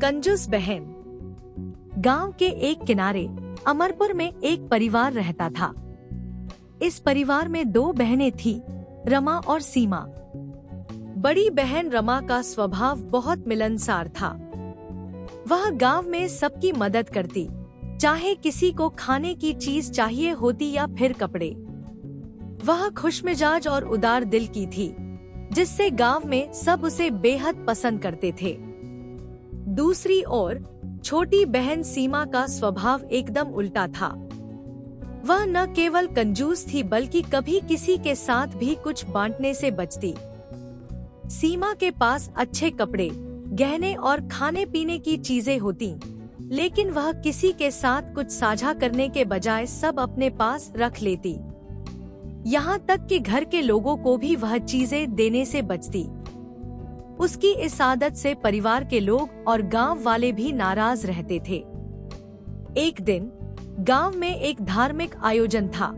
कंजूस बहन। गांव के एक किनारे अमरपुर में एक परिवार रहता था। इस परिवार में दो बहनें थीं, रमा और सीमा। बड़ी बहन रमा का स्वभाव बहुत मिलनसार था। वह गांव में सबकी मदद करती, चाहे किसी को खाने की चीज चाहिए होती या फिर कपड़े। वह खुशमिजाज और उदार दिल की थी, जिससे गांव में सब उसे बेहद पसंद करते थे। दूसरी ओर छोटी बहन सीमा का स्वभाव एकदम उल्टा था। वह न केवल कंजूस थी बल्कि कभी किसी के साथ भी कुछ बांटने से बचती। सीमा के पास अच्छे कपड़े, गहने और खाने पीने की चीजें होती, लेकिन वह किसी के साथ कुछ साझा करने के बजाय सब अपने पास रख लेती। यहाँ तक कि घर के लोगों को भी वह चीजें देने से बचती। उसकी इस आदत से परिवार के लोग और गांव वाले भी नाराज रहते थे। एक दिन गांव में एक धार्मिक आयोजन था।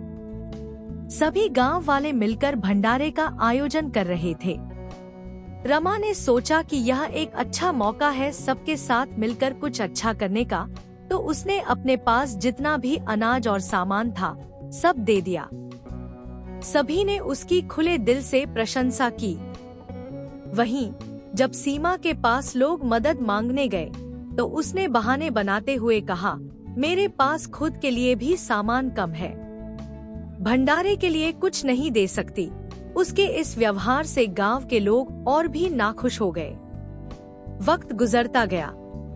सभी गांव वाले मिलकर भंडारे का आयोजन कर रहे थे। रमा ने सोचा कि यह एक अच्छा मौका है सबके साथ मिलकर कुछ अच्छा करने का, तो उसने अपने पास जितना भी अनाज और सामान था सब दे दिया। सभी ने उसकी खुले दिल से प्रशंसा की। वहीं जब सीमा के पास लोग मदद मांगने गए तो उसने बहाने बनाते हुए कहा, मेरे पास खुद के लिए भी सामान कम है, भंडारे के लिए कुछ नहीं दे सकती। उसके इस व्यवहार से गांव के लोग और भी नाखुश हो गए। वक्त गुजरता गया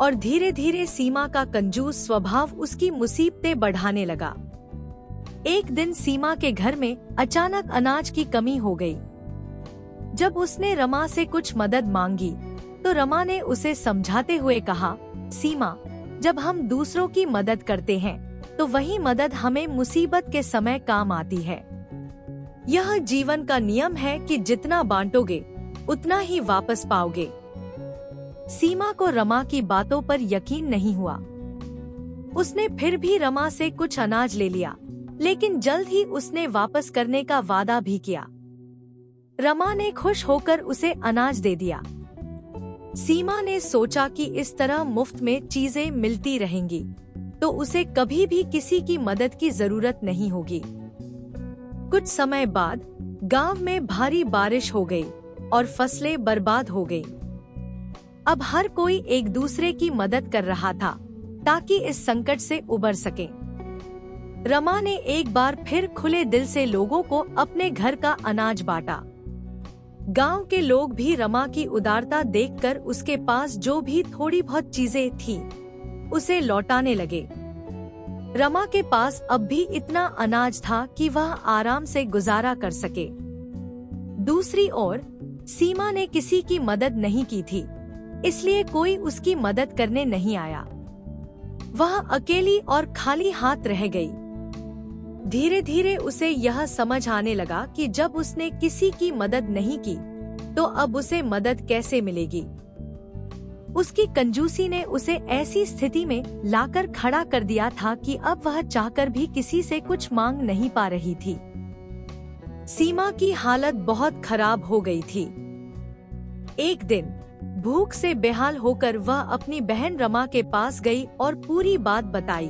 और धीरे धीरे सीमा का कंजूस स्वभाव उसकी मुसीबतें बढ़ाने लगा। एक दिन सीमा के घर में अचानक अनाज की कमी हो गई। जब उसने रमा से कुछ मदद मांगी तो रमा ने उसे समझाते हुए कहा, सीमा, जब हम दूसरों की मदद करते हैं तो वही मदद हमें मुसीबत के समय काम आती है। यह जीवन का नियम है कि जितना बांटोगे उतना ही वापस पाओगे। सीमा को रमा की बातों पर यकीन नहीं हुआ। उसने फिर भी रमा से कुछ अनाज ले लिया, लेकिन जल्द ही उसने वापस करने का वादा भी किया। रमा ने खुश होकर उसे अनाज दे दिया। सीमा ने सोचा कि इस तरह मुफ्त में चीजें मिलती रहेंगी तो उसे कभी भी किसी की मदद की जरूरत नहीं होगी। कुछ समय बाद गांव में भारी बारिश हो गई और फसलें बर्बाद हो गईं। अब हर कोई एक दूसरे की मदद कर रहा था ताकि इस संकट से उबर सके। रमा ने एक बार फिर खुले दिल से लोगों को अपने घर का अनाज बांटा। गांव के लोग भी रमा की उदारता देखकर उसके पास जो भी थोड़ी बहुत चीजें थी उसे लौटाने लगे। रमा के पास अब भी इतना अनाज था कि वह आराम से गुजारा कर सके। दूसरी ओर सीमा ने किसी की मदद नहीं की थी, इसलिए कोई उसकी मदद करने नहीं आया। वह अकेली और खाली हाथ रह गई। धीरे धीरे उसे यह समझ आने लगा कि जब उसने किसी की मदद नहीं की तो अब उसे मदद कैसे मिलेगी। उसकी कंजूसी ने उसे ऐसी स्थिति में लाकर खड़ा कर दिया था कि अब वह चाहकर भी किसी से कुछ मांग नहीं पा रही थी। सीमा की हालत बहुत खराब हो गई थी। एक दिन भूख से बेहाल होकर वह अपनी बहन रमा के पास गई और पूरी बात बताई।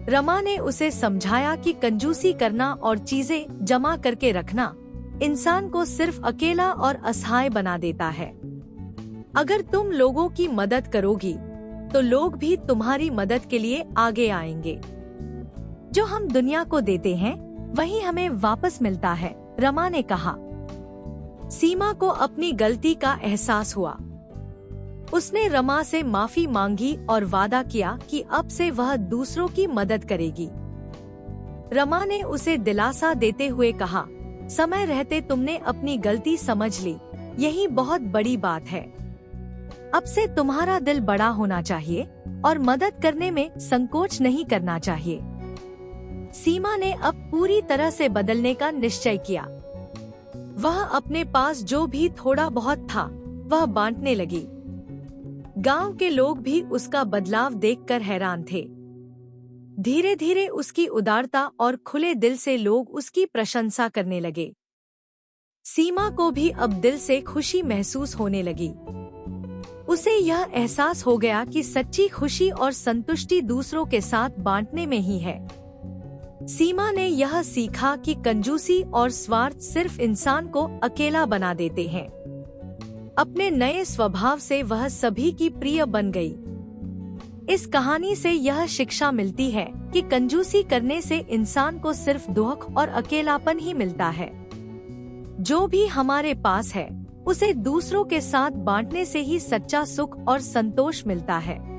रमा ने उसे समझाया कि कंजूसी करना और चीजें जमा करके रखना इंसान को सिर्फ अकेला और असहाय बना देता है। अगर तुम लोगों की मदद करोगी तो लोग भी तुम्हारी मदद के लिए आगे आएंगे। जो हम दुनिया को देते हैं वही हमें वापस मिलता है, रमा ने कहा। सीमा को अपनी गलती का एहसास हुआ। उसने रमा से माफी मांगी और वादा किया कि अब से वह दूसरों की मदद करेगी। रमा ने उसे दिलासा देते हुए कहा, समय रहते तुमने अपनी गलती समझ ली, यही बहुत बड़ी बात है। अब से तुम्हारा दिल बड़ा होना चाहिए और मदद करने में संकोच नहीं करना चाहिए। सीमा ने अब पूरी तरह से बदलने का निश्चय किया। वह अपने पास जो भी थोड़ा बहुत था वह बांटने लगी। गांव के लोग भी उसका बदलाव देखकर हैरान थे। धीरे धीरे उसकी उदारता और खुले दिल से लोग उसकी प्रशंसा करने लगे। सीमा को भी अब दिल से खुशी महसूस होने लगी। उसे यह एहसास हो गया कि सच्ची खुशी और संतुष्टि दूसरों के साथ बांटने में ही है। सीमा ने यह सीखा कि कंजूसी और स्वार्थ सिर्फ इंसान को अकेला बना देते हैं। अपने नए स्वभाव से वह सभी की प्रिय बन गई। इस कहानी से यह शिक्षा मिलती है कि कंजूसी करने से इंसान को सिर्फ दुख और अकेलापन ही मिलता है। जो भी हमारे पास है उसे दूसरों के साथ बांटने से ही सच्चा सुख और संतोष मिलता है।